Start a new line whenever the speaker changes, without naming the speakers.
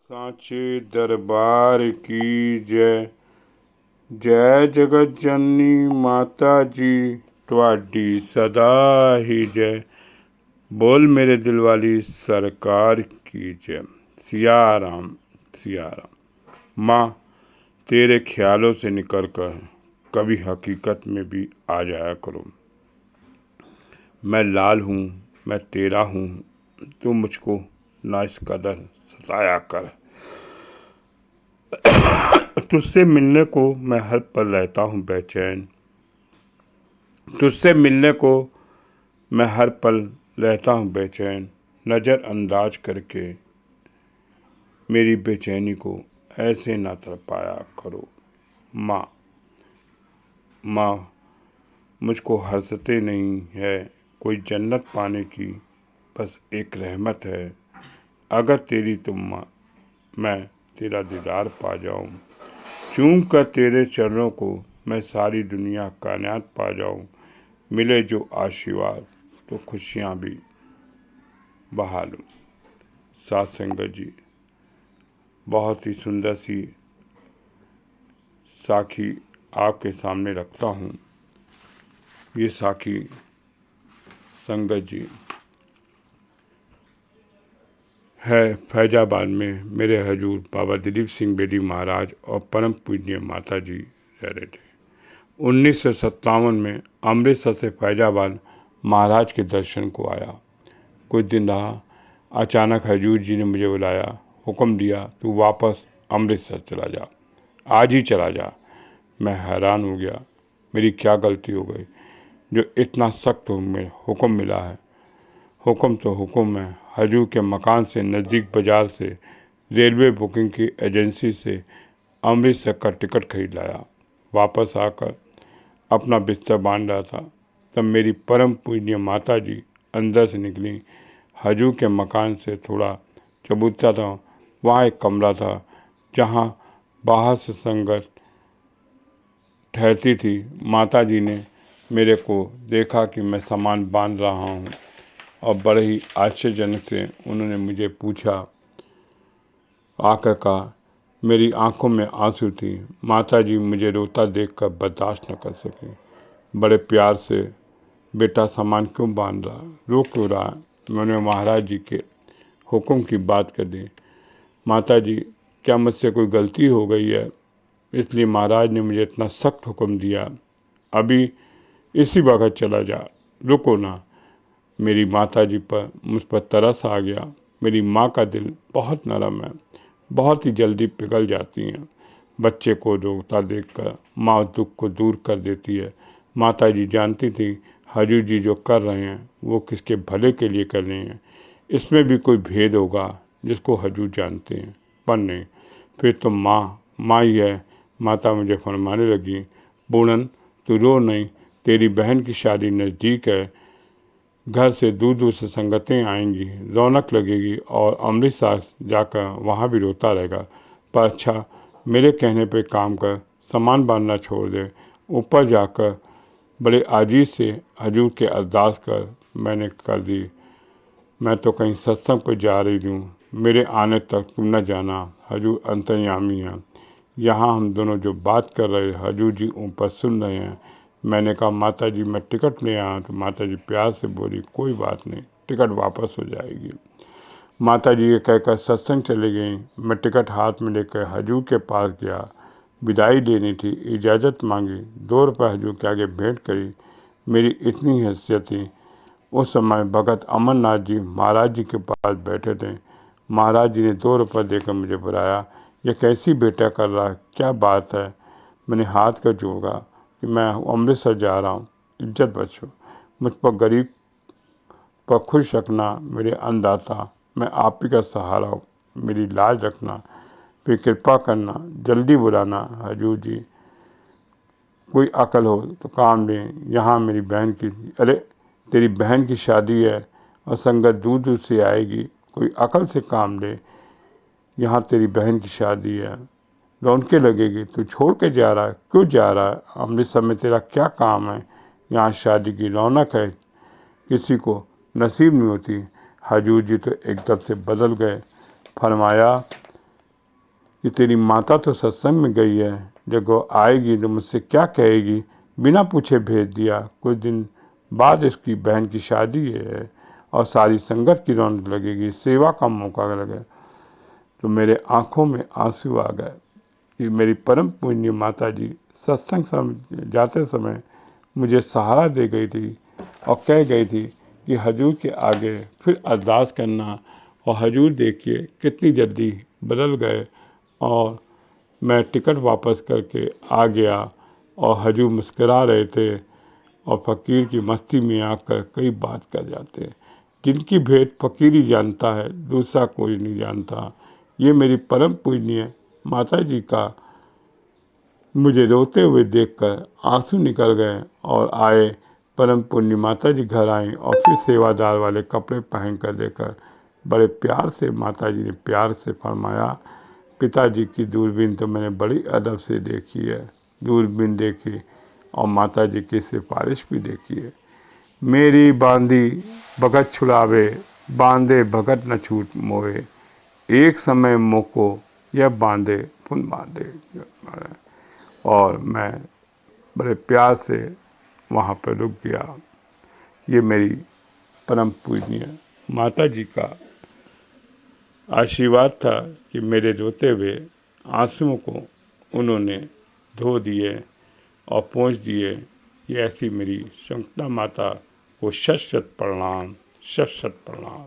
सांचे दरबार की जय। जय जगत जननी माता जी तुहाडी सदा ही जय। बोल मेरे दिल वाली सरकार की जय। सिया राम सिया राम। माँ, तेरे ख्यालों से निकल कर कभी हकीकत में भी आ जाया करो। मैं लाल हूँ, मैं तेरा हूँ, तू मुझको ना इस कदर सताया कर। तुझसे मिलने को मैं हर पल रहता हूँ बेचैन। तुझसे मिलने को मैं हर पल रहता हूँ बेचैन। नज़रअंदाज करके मेरी बेचैनी को ऐसे ना तड़पाया करो। माँ, मुझको हर्षते नहीं है कोई जन्नत पाने की, बस एक रहमत है अगर तेरी तुम माँ मैं तेरा दीदार पा जाऊँ। चूम कर तेरे चरणों को मैं सारी दुनिया कायनात पा जाऊँ। मिले जो आशीर्वाद तो खुशियाँ भी बहा लूँ। साथ संगत जी, बहुत ही सुंदर सी साखी आपके सामने रखता हूँ। ये साखी संगत जी है फैजाबाद में मेरे हजूर बाबा दिलीप सिंह बेदी महाराज और परम पूज्य माता जी रह रहे थे। 1957 में अमृतसर से फैजाबाद महाराज के दर्शन को आया। कुछ दिन रहा, अचानक हजूर जी ने मुझे बुलाया, हुक्म दिया तू वापस अमृतसर चला जा, आज ही चला जा। मैं हैरान हो गया, मेरी क्या गलती हो गई जो इतना सख्त हुक्म मिला है। हुक्म तो हुक्म है। हजूर के मकान से नज़दीक बाज़ार से रेलवे बुकिंग की एजेंसी से अमृतसर का टिकट खरीद लाया। वापस आकर अपना बिस्तर बांध रहा था तब मेरी परम पूज्य माता जी अंदर से निकली। हजूर के मकान से थोड़ा चबूतरा था, वहाँ एक कमरा था जहाँ बाहर से संगत ठहरती थी। माता जी ने मेरे को देखा कि मैं सामान बांध रहा हूँ और बड़े ही आश्चर्यजनक से उन्होंने मुझे पूछा। आकर कहा, मेरी आंखों में आंसू थी। माता जी मुझे रोता देखकर बर्दाश्त न कर सकी। बड़े प्यार से, बेटा सामान क्यों बांध रहा, रो क्यों रहा है? मैंने महाराज जी के हुक्म की बात कर दी। माता जी, क्या मुझसे कोई गलती हो गई है इसलिए महाराज ने मुझे इतना सख्त हुक्म दिया? अभी इसी वक्त चला जा, रुको ना। मेरी माता जी पर मुझ पर तरस आ गया। मेरी माँ का दिल बहुत नरम है, बहुत ही जल्दी पिघल जाती हैं। बच्चे को रोता देखकर माँ दुख को दूर कर देती है। माता जी जानती थी हजूर जी जो कर रहे हैं वो किसके भले के लिए कर रहे हैं। इसमें भी कोई भेद होगा जिसको हजूर जानते हैं, पर नहीं, फिर तो माँ ही है। माता मुझे फरमाने लगी, पूनम तू रो नहीं, तेरी बहन की शादी नज़दीक है, घर से दूर दूर से संगतें आएंगी, रौनक लगेगी और अमृतसर जाकर वहाँ भी रोता रहेगा। पर अच्छा, मेरे कहने पे काम कर, सामान बांधना छोड़ दे, ऊपर जाकर बड़े आजीज से हजूर के अरदास कर। मैंने कर दी। मैं तो कहीं सत्संग पर जा रही हूँ, मेरे आने तक तुम न जाना, हजूर अंतर्यामी हैं। यहाँ हम दोनों जो बात कर रहे हजूर जी ऊपर सुन रहे हैं। मैंने कहा, माता जी मैं टिकट ले आया। तो माता जी प्यार से बोली, कोई बात नहीं, टिकट वापस हो जाएगी। माता जी ये कहकर सत्संग चले गई। मैं टिकट हाथ में लेकर हजूर के पास गया। विदाई लेनी थी, इजाज़त मांगी, 2 रुपये हजूर के आगे भेंट करी। मेरी इतनी हैसियत थी। उस समय भगत अमरनाथ जी महाराज जी के पास बैठे थे। महाराज जी ने 2 रुपये देकर मुझे बुलाया। यह कैसी बेटा कर रहा है, क्या बात है? मैंने हाथ का जोड़ा कि मैं अमृतसर जा रहा हूँ, इज्जत बख्शो, मुझ पर गरीब पर खुश रखना मेरे अन्नदाता, मैं आप ही का सहारा हूँ, मेरी लाज रखना, फिर कृपा करना, जल्दी बुलाना हजूर जी। कोई अकल हो तो काम ले। यहाँ मेरी बहन की, अरे तेरी बहन की शादी है और संगत दूर दूर से आएगी, कोई अकल से काम ले। यहाँ तेरी बहन की शादी है, रौनकें लगेगी, तू छोड़ के जा रहा है, क्यों जा रहा है? अमृतसर में तेरा क्या काम है? यहाँ शादी की रौनक है, किसी को नसीब नहीं होती। हजूर जी तो एकदम से बदल गए। फरमाया, कि तेरी माता तो सत्संग में गई है, जब वो आएगी तो मुझसे क्या कहेगी। बिना पूछे भेज दिया। कुछ दिन बाद इसकी बहन की शादी है और सारी संगत की रौनक लगेगी, सेवा का मौका लगे। तो मेरे आंखों में आंसू आ गए कि मेरी परम पूज्य माता जी सत्संग जाते समय मुझे सहारा दे गई थी और कह गई थी कि हजूर के आगे फिर अरदास करना। और हजूर देखिए कितनी जल्दी बदल गए और मैं टिकट वापस करके आ गया और हजूर मुस्करा रहे थे और फ़कीर की मस्ती में आकर कई बात कर जाते। जिनकी भेंट फ़कीर ही जानता है, दूसरा कोई नहीं जानता। ये मेरी परम पूजनीय माता जी का मुझे रोते हुए देखकर आंसू निकल गए और आए। परम पुण्य माता जी घर आईं और फिर सेवादार वाले कपड़े पहन कर देकर बड़े प्यार से माता जी ने प्यार से फरमाया, पिताजी की दूरबीन तो मैंने बड़ी अदब से देखी है, दूरबीन देखी और माता जी की सिफारिश भी देखी है। मेरी बांधी भगत छुड़ावे, बांधे भगत न छूट मोए, एक समय मोको यह बांधे पुन बांधे। और मैं बड़े प्यार से वहाँ पर रुक गया। ये मेरी परम पूजनीय माता जी का आशीर्वाद था कि मेरे रोते हुए आंसुओं को उन्होंने धो दिए और पोंछ दिए। ये ऐसी मेरी शंकता माता को शत शत प्रणाम, शत शत प्रणाम।